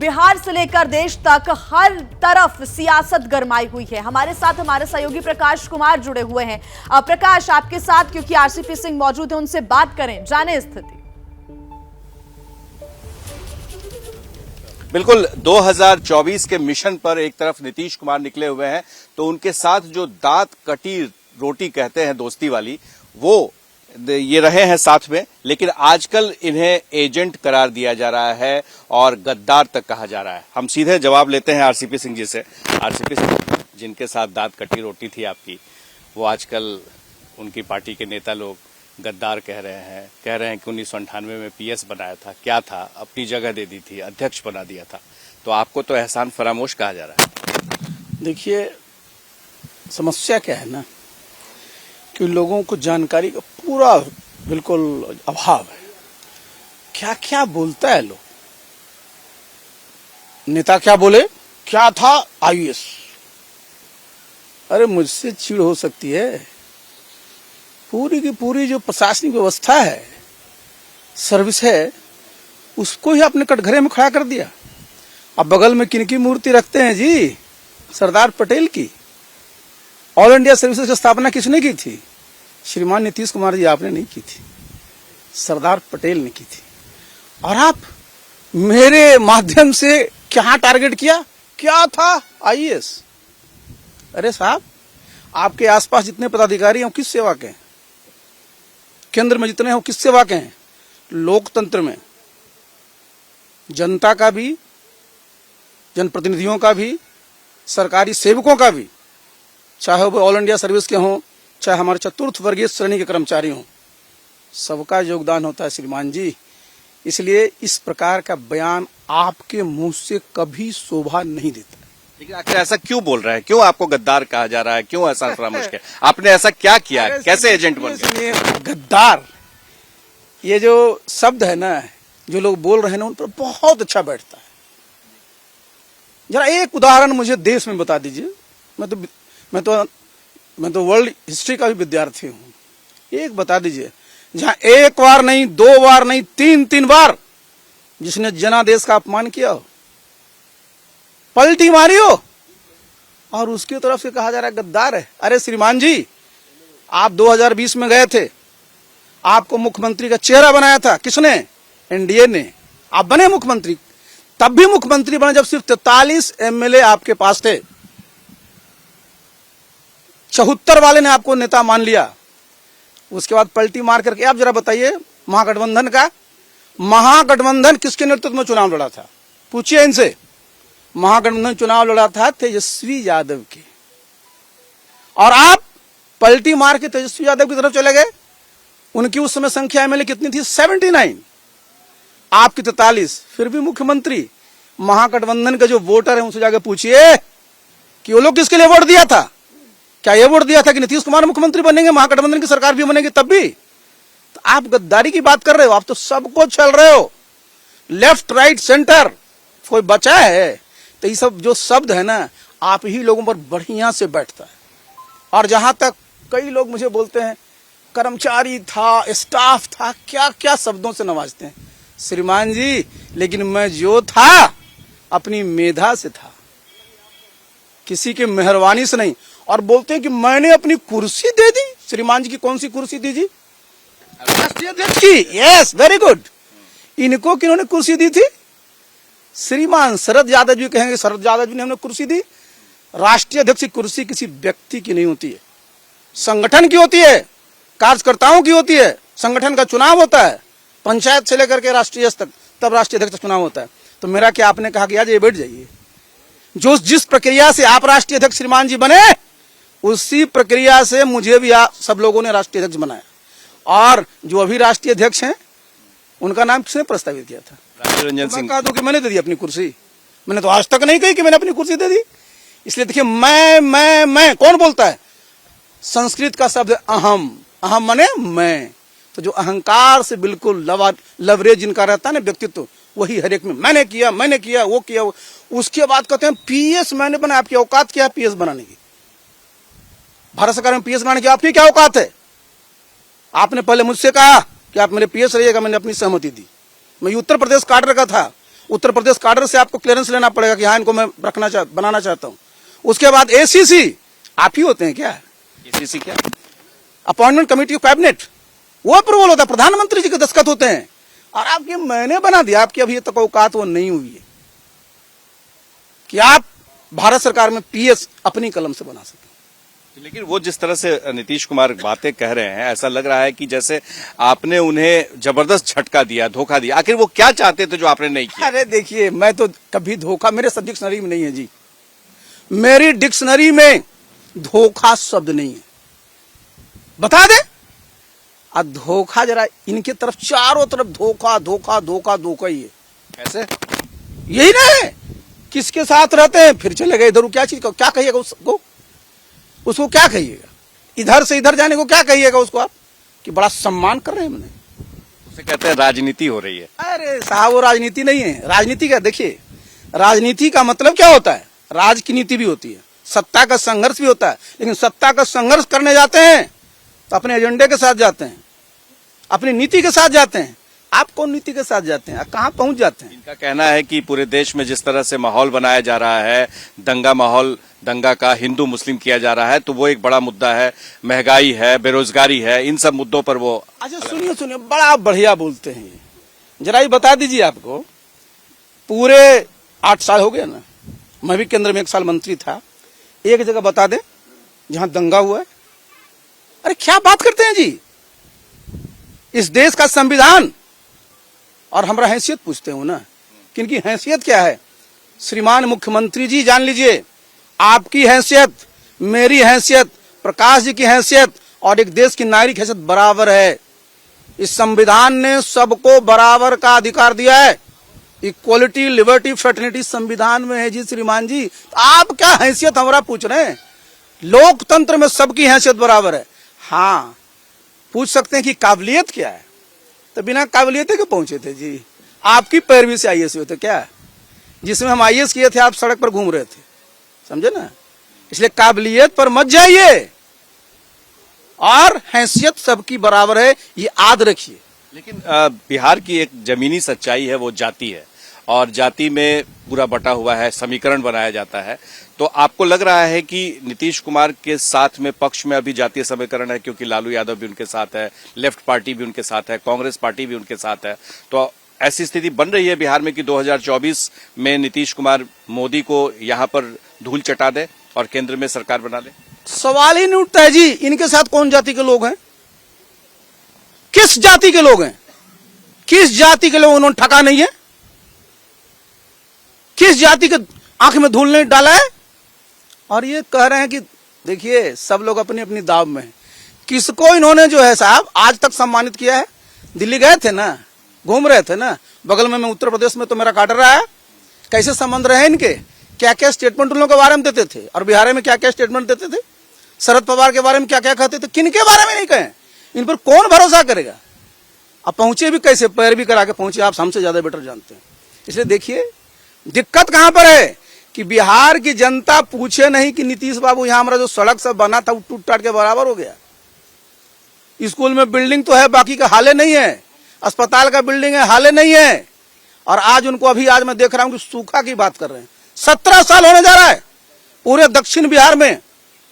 बिहार से लेकर देश तक हर तरफ सियासत गरमाई हुई है। हमारे साथ हमारे सहयोगी प्रकाश कुमार जुड़े हुए हैं। प्रकाश, आपके साथ क्योंकि आरसीपी सिंह मौजूद है, उनसे बात करें, जाने स्थिति। बिल्कुल, 2024 के मिशन पर एक तरफ नीतीश कुमार निकले हुए हैं, तो उनके साथ जो दांत कटी रोटी कहते हैं दोस्ती वाली, वो ये रहे हैं साथ में। लेकिन आजकल इन्हें एजेंट करार दिया जा रहा है और गद्दार तक कहा जा रहा है। हम सीधे जवाब लेते हैं आरसीपी सिंह जी से। आरसीपी सिंह, जिनके साथ दांत कटी रोटी थी आपकी, वो आजकल उनकी पार्टी के नेता लोग गद्दार कह रहे हैं कि 1998 में पीएस बनाया था, क्या था, अपनी जगह दे दी थी, अध्यक्ष बना दिया था। तो आपको तो एहसान फरामोश कहा जा रहा है। देखिए, समस्या क्या है ना कि लोगों को जानकारी का पूरा बिल्कुल अभाव है। क्या क्या बोलता है लोग, नेता क्या बोले, क्या था आईएएस। अरे मुझसे चिढ़ हो सकती है। पूरी की पूरी जो प्रशासनिक व्यवस्था है, सर्विस है, उसको ही आपने कटघरे में खड़ा कर दिया। अब बगल में किनकी मूर्ति रखते हैं जी? सरदार पटेल की। ऑल इंडिया सर्विसेज की स्थापना किसने की थी? श्रीमान नीतीश कुमार जी, आपने नहीं की थी, सरदार पटेल ने की थी। और आप मेरे माध्यम से क्या टारगेट किया? क्या था आईएएस। अरे साहब, आपके आसपास जितने पदाधिकारी हैं किस सेवा के हैं? केंद्र में जितने हैं किस सेवा के हैं? लोकतंत्र में जनता का भी, जनप्रतिनिधियों का भी, सरकारी सेवकों का भी, चाहे वो ऑल इंडिया सर्विस के हों, चाहे हमारे चतुर्थ वर्गीय श्रेणी के कर्मचारी हों, सबका योगदान होता है श्रीमान जी। इसलिए इस प्रकार का बयान आपके मुंह से कभी शोभा नहीं देता। लेकिन आखिर ऐसा क्यों बोल रहा है? क्यों आपको गद्दार कहा जा रहा है? क्यों एहसान फरामोश किया? आपने ऐसा क्या किया? कैसे एजेंट बन गए? गद्दार, ये जो शब्द है ना, जो लोग बोल रहे हैं ना, उन पर बहुत अच्छा बैठता है। जरा एक उदाहरण मुझे देश में बता दीजिए। मैं तो वर्ल्ड हिस्ट्री का भी विद्यार्थी हूं। एक बता दीजिए जहां एक बार नहीं, दो बार नहीं, तीन बार जिसने जनादेश का अपमान किया हो, पलटी मारी हो, और उसकी तरफ से कहा जा रहा है गद्दार है। अरे श्रीमान जी, आप 2020 में गए थे, आपको मुख्यमंत्री का चेहरा बनाया था किसने? एनडीए ने। आप बने मुख्यमंत्री, तब भी मुख्यमंत्री बने जब सिर्फ 43 एमएलए आपके पास थे। 74 वाले ने आपको नेता मान लिया। उसके बाद पलटी मार करके आप जरा बताइए, महागठबंधन किसके नेतृत्व में चुनाव लड़ा था? पूछिए इनसे। महागठबंधन चुनाव लड़ा था तेजस्वी यादव के, और आप पलटी मार के तेजस्वी यादव की तरफ चले गए। उनकी उस समय संख्या एमएलए कितनी थी? 79, आपकी 43। फिर भी मुख्यमंत्री। महागठबंधन के जो वोटर है उनसे जाकर पूछिए कि वो लोग किसके लिए वोट दिया था? क्या ये वोट दिया था कि नीतीश कुमार मुख्यमंत्री बनेंगे, महागठबंधन की सरकार भी बनेगी तब भी? तो आप गद्दारी की बात कर रहे हो। आप तो सबको छल रहे हो, लेफ्ट राइट सेंटर, कोई बचा है? तो ये सब जो शब्द है ना, आप ही लोगों पर बढ़िया से बैठता है। और जहां तक कई लोग मुझे बोलते हैं कर्मचारी था, स्टाफ था, क्या क्या शब्दों से नवाजते हैं श्रीमान जी। लेकिन मैं जो था अपनी मेधा से था, किसी की मेहरबानी से नहीं। और बोलते हैं कि मैंने अपनी कुर्सी दे दी। श्रीमान जी की कौन सी कुर्सी दी जी? राष्ट्रीय अध्यक्ष की। Yes, very good. इनको किन्होंने कुर्सी दी थी? श्रीमान शरद यादव जी कहेंगे, शरद यादव जी ने हमने कुर्सी दी। राष्ट्रीय अध्यक्ष की कुर्सी किसी व्यक्ति की नहीं होती है, संगठन की होती है, कार्यकर्ताओं की होती है। संगठन का चुनाव होता है, पंचायत से लेकर के राष्ट्रीय स्तर, तब राष्ट्रीय अध्यक्ष का चुनाव होता है। तो मेरा क्या, आपने कहा कि आज ये बैठ जाइए। जो जिस प्रक्रिया से आप राष्ट्रीय अध्यक्ष श्रीमान जी बने, उसी प्रक्रिया से मुझे भी सब लोगों ने राष्ट्रीय अध्यक्ष बनाया। और जो अभी राष्ट्रीय अध्यक्ष हैं, उनका नाम किसने प्रस्तावित किया था? रंजन सिंह। कहा कि मैंने दे दी अपनी कुर्सी। मैंने तो आज तक नहीं कही कि मैंने अपनी कुर्सी दे दी। इसलिए देखिए, मैं कौन बोलता है? संस्कृत का शब्द अहम, अहम माने मैं। तो जो अहंकार से बिल्कुल लवरेज जिनका रहता है ना व्यक्तित्व, वही हर एक में मैंने किया, वो किया। उसके बाद कहते हैं पीएस मैंने बना। आपकी औकात क्या है पीएस बनाने की? भारत सरकार में पीएस बनाने की आपकी क्या औकात है? आपने पहले मुझसे कहा कि आप मेरे पीएस रहिएगा, मैंने अपनी सहमति दी। मैं उत्तर प्रदेश काट रखा था, उत्तर प्रदेश कैडर से आपको क्लियरेंस लेना पड़ेगा कि हाँ इनको मैं बनाना चाहता हूं। उसके बाद एसीसी आप ही होते हैं क्या? एसीसी क्या? अपॉइंटमेंट कमेटी ऑफ कैबिनेट, वो अप्रूवल होता है, प्रधानमंत्री जी के दस्तखत होते हैं। और आपके मैंने बना दिया, आपकी अभी तक औकात वो नहीं हुई है कि आप भारत सरकार में पीएस अपनी कलम से बना सकें। लेकिन वो जिस तरह से नीतीश कुमार बातें कह रहे हैं, ऐसा लग रहा है कि जैसे आपने उन्हें जबरदस्त झटका दिया, धोखा दिया। आखिर वो क्या चाहते थे जो आपने नहीं किया? अरे देखिए, मैं तो कभी धोखा मेरे सब डिक्शनरी में नहीं है जी, मेरी डिक्शनरी में धोखा शब्द नहीं है। बता दे धोखा, जरा इनके तरफ चारों तरफ धोखा धोखा धोखा धोखा ही है। कैसे? यही ना है, किसके साथ रहते हैं फिर चले गए इधर, क्या चीज को क्या कहिएगा उसको क्या कहिएगा? इधर से इधर जाने को क्या कहिएगा उसको आप कि बड़ा सम्मान कर रहे हैं हमने? उसे कहते हैं राजनीति हो रही है। अरे साहब, वो राजनीति नहीं है। राजनीति का देखिए, राजनीति का मतलब क्या होता है? राज की नीति भी होती है, सत्ता का संघर्ष भी होता है। लेकिन सत्ता का संघर्ष करने जाते हैं तो अपने एजेंडे के साथ जाते हैं, अपनी नीति के साथ जाते हैं। आप कौन नीति के साथ जाते हैं? कहां पहुंच जाते हैं? इनका कहना है कि पूरे देश में जिस तरह से माहौल बनाया जा रहा है, दंगा माहौल, दंगा का हिंदू मुस्लिम किया जा रहा है, तो वो एक बड़ा मुद्दा है। महंगाई है, बेरोजगारी है, इन सब मुद्दों पर वो। अच्छा सुनिए, बड़ा बढ़िया बोलते हैं ये। जरा ये बता दीजिए, आपको पूरे 8 साल हो गए ना, मैं भी केंद्र में 1 साल मंत्री था, एक जगह बता दे जहां दंगा हुआ है? अरे क्या बात करते हैं जी, इस देश का संविधान और हमारा हैसियत पूछते हो ना, कि इनकी हैसियत क्या है? श्रीमान मुख्यमंत्री जी, जान लीजिए, आपकी हैसियत, मेरी हैसियत, प्रकाश जी की हैसियत और एक देश की नागरिक हैसियत बराबर है। इस संविधान ने सबको बराबर का अधिकार दिया है। इक्वलिटी, लिबर्टी, फ्रेटर्निटी संविधान में है जी श्रीमान जी। तो आप क्या हैसियत हमारा पूछ रहे हैं? लोकतंत्र में सबकी हैसियत बराबर है। हाँ, पूछ सकते हैं कि काबिलियत क्या है, तो बिना काबिलियत के पहुंचे थे जी। आपकी पैरवी से आईएएस हुए थे क्या? जिसमें हम आईएएस किए थे आप सड़क पर घूम रहे थे, समझे ना? इसलिए काबिलियत पर मत जाइए, और हैसियत सबकी बराबर है, ये याद रखिए। लेकिन बिहार की एक जमीनी सच्चाई है, वो जाति है, और जाति में पूरा बटा हुआ है, समीकरण बनाया जाता है। तो आपको लग रहा है कि नीतीश कुमार के साथ में पक्ष में अभी जातीय समीकरण है, क्योंकि लालू यादव भी उनके साथ है, लेफ्ट पार्टी भी उनके साथ है, कांग्रेस पार्टी भी उनके साथ है। तो ऐसी स्थिति बन रही है बिहार में कि 2024 में नीतीश कुमार मोदी को यहां पर धूल चटा दे और केंद्र में सरकार बना ले? सवाल ही नहीं उठता है जी। इनके साथ कौन जाति के लोग हैं? किस जाति के लोग हैं? किस जाति के लोग उन्होंने ठगा नहीं है? किस जाति के आंख में धूल नहीं डाला है? और ये कह रहे हैं कि देखिए, सब लोग अपनी अपनी दाव में हैं। किसको इन्होंने जो है साहब आज तक सम्मानित किया है? दिल्ली गए थे ना, घूम रहे थे ना, बगल में मैं उत्तर प्रदेश में तो मेरा काडर रहा है। कैसे संबंध रहे इनके? क्या क्या स्टेटमेंट उन लोगों के बारे में देते थे, और बिहार में क्या क्या स्टेटमेंट देते थे, शरद पवार के बारे में क्या क्या कहते थे, किनके बारे में नहीं कहे? इन पर कौन भरोसा करेगा? अब पहुंचे भी कैसे, पैर भी करा के पहुंचे, आप हमसे ज्यादा बेटर जानते हैं। इसलिए देखिए, दिक्कत कहां पर है कि बिहार की जनता पूछे नहीं कि नीतीश बाबू, यहां हमारा जो सड़क सब बना था वो टूट टाट के बराबर हो गया। स्कूल में बिल्डिंग तो है, बाकी का हाले नहीं है। अस्पताल का बिल्डिंग है, हाले नहीं है। और आज उनको आज मैं देख रहा हूं कि सूखा की बात कर रहे हैं। 17 साल होने जा रहा है पूरे दक्षिण बिहार में।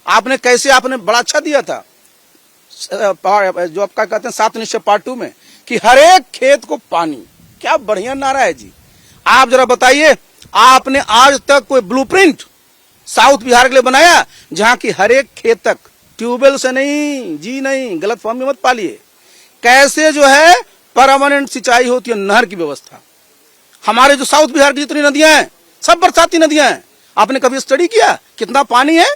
आपने कैसे, आपने बड़ा अच्छा दिया था जो आपका कहते हैं 7 निश्चय पार्ट 2 में, कि हर एक खेत को पानी। क्या बढ़िया नारा है जी। आप जरा बताइए, आपने आज तक कोई ब्लूप्रिंट साउथ बिहार के लिए बनाया जहां की हर एक खेत तक ट्यूबवेल से नहीं जी, नहीं, गलत फहमी मत पालिए, कैसे जो है परमानेंट सिंचाई होती है, नहर की व्यवस्था। हमारे जो साउथ बिहार की जितनी नदियां हैं सब बरसाती नदियां हैं। आपने कभी स्टडी किया कितना पानी है,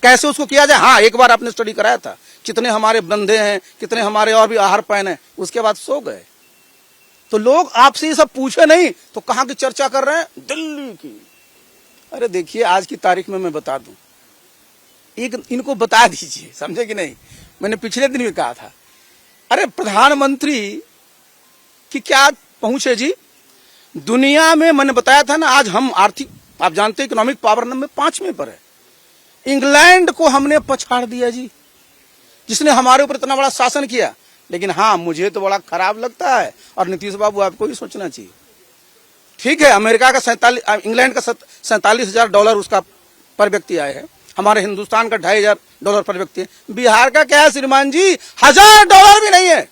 कैसे उसको किया जाए? हाँ, एक बार आपने स्टडी कराया था, कितने हमारे बंधे हैं, कितने हमारे और भी आहार पैन है, उसके बाद सो गए। तो लोग आपसे ये सब पूछे नहीं तो कहां की चर्चा कर रहे हैं? दिल्ली की। अरे देखिए, आज की तारीख में मैं बता दूं, एक इनको बता दीजिए, समझे कि नहीं? मैंने पिछले दिन भी कहा था, अरे प्रधानमंत्री की क्या पहुंच है जी दुनिया में। मैंने बताया था ना, आज हम आर्थिक, आप जानते हैं, इकोनॉमिक पावर नंबर 5वें पर है। इंग्लैंड को हमने पछाड़ दिया जी, जिसने हमारे ऊपर इतना बड़ा शासन किया। लेकिन हाँ, मुझे तो बड़ा खराब लगता है, और नीतीश बाबू आपको भी सोचना चाहिए, ठीक है, अमेरिका का इंग्लैंड का $47,000 उसका पर व्यक्ति आए है, हमारे हिंदुस्तान का $2,500 पर व्यक्ति है। बिहार का क्या है श्रीमान जी, $1,000 भी नहीं है।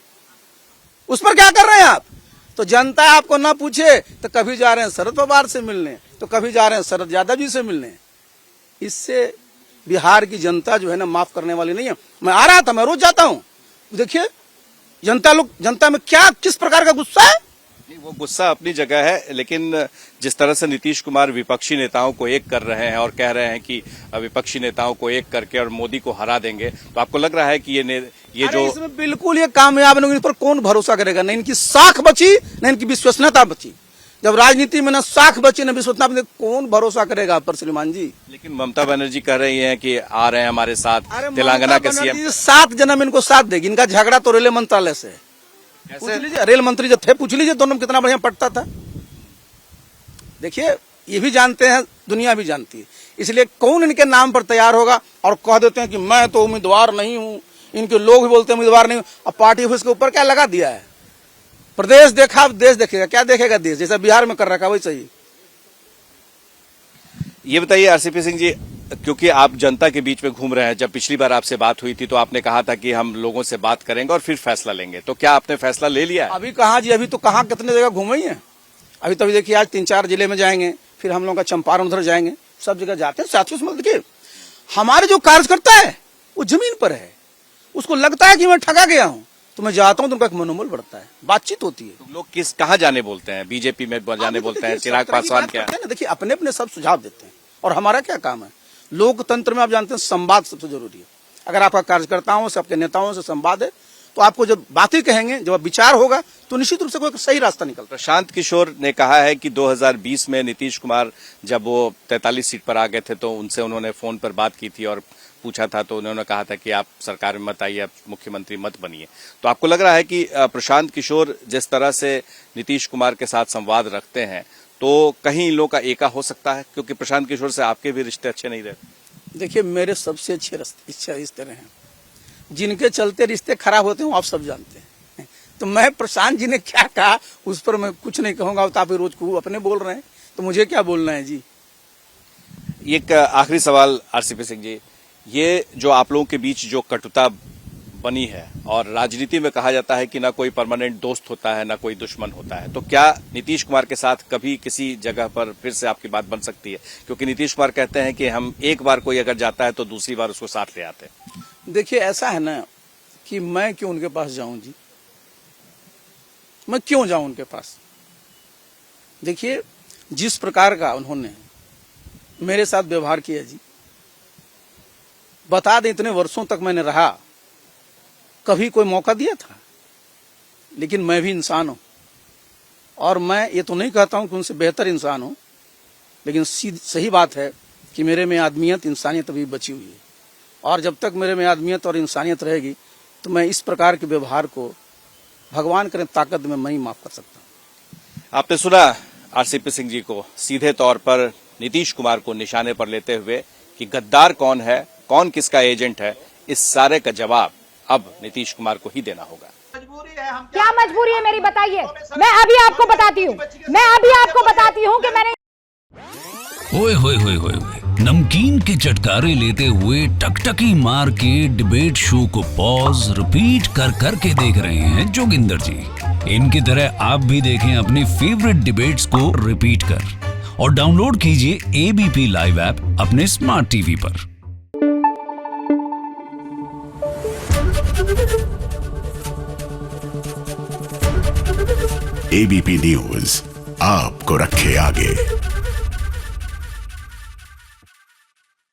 उस पर क्या कर रहे हैं आप? तो जनता आपको ना पूछे तो कभी जा रहे हैं शरद पवार से मिलने, तो कभी जा रहे हैं शरद यादव जी से मिलने। इससे बिहार की जनता जो है ना माफ करने वाली नहीं है। मैं आ रहा था, मैं रोज जाता हूँ, देखिए जनता में क्या किस प्रकार का गुस्सा है। नहीं, वो गुस्सा अपनी जगह है, लेकिन जिस तरह से नीतीश कुमार विपक्षी नेताओं को एक कर रहे हैं और कह रहे हैं कि विपक्षी नेताओं को एक करके और मोदी को हरा देंगे, तो आपको लग रहा है कि ये जो इसमें बिल्कुल ये कामयाब नहीं, इन पर कौन भरोसा करेगा? न इनकी साख बची न इनकी विश्वसनीयता बची। जब राजनीति में न साख बची न विश्वसनीयता बची, कौन भरोसा करेगा आप पर श्रीमान जी? लेकिन ममता बनर्जी कह रही हैं कि आ रहे हैं हमारे साथ, तेलंगाना के सीएम 7 जन्म इनको साथ देगी। इनका झगड़ा तो रेल मंत्रालय से है। पूछ लीजिए, रेल मंत्री जो थे, पूछ लीजिए दोनों में कितना बढ़िया पटता था। देखिए, ये भी जानते हैं, दुनिया भी जानती है, इसलिए कौन इनके नाम पर तैयार होगा और कह देते हैं कि मैं तो उम्मीदवार नहीं हूं, इनके लोग भी बोलते हैं उम्मीदवार नहीं हूं। अब पार्टी ऑफिस के ऊपर क्या लगा दिया है, प्रदेश देखा अब देश देखेगा। क्या देखेगा देश? जैसा बिहार में कर रखा वही सही। ये बताइए आरसीपी सिंह जी, क्योंकि आप जनता के बीच में घूम रहे हैं, जब पिछली बार आपसे बात हुई थी तो आपने कहा था कि हम लोगों से बात करेंगे और फिर फैसला लेंगे, तो क्या आपने फैसला ले लिया है? अभी कहाँ जी, अभी तो कहाँ कितने जगह घूमे ही हैं। अभी तो देखिए आज 3-4 जिले में जाएंगे, फिर हम लोग का चंपारण उधर जाएंगे, सब जगह जाते हैं साथियों से। देखिए, हमारे जो कार्यकर्ता है वो जमीन पर है, उसको लगता है कि मैं ठगा गया हूँ, तो मैं जाता हूँ तो उनका एक मनोबल बढ़ता है, बातचीत होती है। तो लोग कहाँ जाने बोलते हैं? बीजेपी में जाने बोलते हैं, चिराग पासवान क्या? देखिए, अपने अपने सब सुझाव देते हैं और हमारा क्या काम है। लोकतंत्र में आप जानते हैं संवाद सबसे जरूरी है। अगर आपका कार्यकर्ताओं से, आपके नेताओं से संवाद है तो आपको जब बातें कहेंगे, जब विचार होगा तो निश्चित रूप से कोई सही रास्ता निकलता है। प्रशांत किशोर ने कहा है कि 2020 में नीतीश कुमार जब वो 43 सीट पर आ गए थे तो उनसे उन्होंने फोन पर बात की थी और पूछा था, तो उन्होंने कहा था कि आप सरकार में मत आइए, आप मुख्यमंत्री मत बनिए। तो आपको लग रहा है कि प्रशांत किशोर जिस तरह से नीतीश कुमार के साथ संवाद रखते हैं तो कहीं इन लोगों का एका हो सकता है? क्योंकि प्रशांत किशोर से आपके भी रिश्ते अच्छे नहीं रहे। देखिए, मेरे सबसे अच्छे रिश्ते रहे हैं, जिनके चलते रिश्ते खराब होते हैं आप सब जानते हैं। तो मैं प्रशांत जी ने क्या कहा उस पर मैं कुछ नहीं कहूंगा। तो आप रोज को अपने बोल रहे हैं तो मुझे क्या बोलना है जी। एक आखिरी सवाल आरसीपी सिंह जी, ये जो आप लोगों के बीच जो कटुता बनी है, और राजनीति में कहा जाता है कि ना कोई परमानेंट दोस्त होता है ना कोई दुश्मन होता है, तो क्या नीतीश कुमार के साथ कभी किसी जगह पर फिर से आपकी बात बन सकती है? क्योंकि नीतीश कुमार कहते हैं कि हम एक बार कोई अगर जाता है तो दूसरी बार उसको साथ ले आते हैं। देखिए, ऐसा है ना कि मैं क्यों उनके पास जाऊं जी, मैं क्यों जाऊं उनके पास? देखिए, जिस प्रकार का उन्होंने मेरे साथ व्यवहार किया जी, बता दें इतने वर्षों तक मैंने रहा, कभी कोई मौका दिया था? लेकिन मैं भी इंसान हूं और मैं ये तो नहीं कहता हूं कि उनसे बेहतर इंसान हूं, लेकिन सही बात है कि मेरे में आदमियत, इंसानियत अभी बची हुई है। और जब तक मेरे में आदमियत और इंसानियत रहेगी तो मैं इस प्रकार के व्यवहार को भगवान करे ताकत में मैं ही माफ कर सकता हूं। आपने सुना आरसीपी सिंह जी को सीधे तौर पर नीतीश कुमार को निशाने पर लेते हुए कि गद्दार कौन है, कौन किसका एजेंट है, इस सारे का जवाब अब नीतीश कुमार को ही देना होगा। क्या मजबूरी है मेरी, बताइए। मैं अभी आपको बताती हूँ कि मैंने ओए होए होए होए, नमकीन के चटकारे लेते हुए टकटकी मार के डिबेट शो को पॉज रिपीट कर करके देख रहे हैं जोगिंदर जी। इनकी तरह आप भी देखें अपनी फेवरेट डिबेट्स को रिपीट कर और डाउनलोड कीजिए एबीपी लाइव ऐप अपने स्मार्ट टीवी पर। एबीपी न्यूज आपको रखे आगे।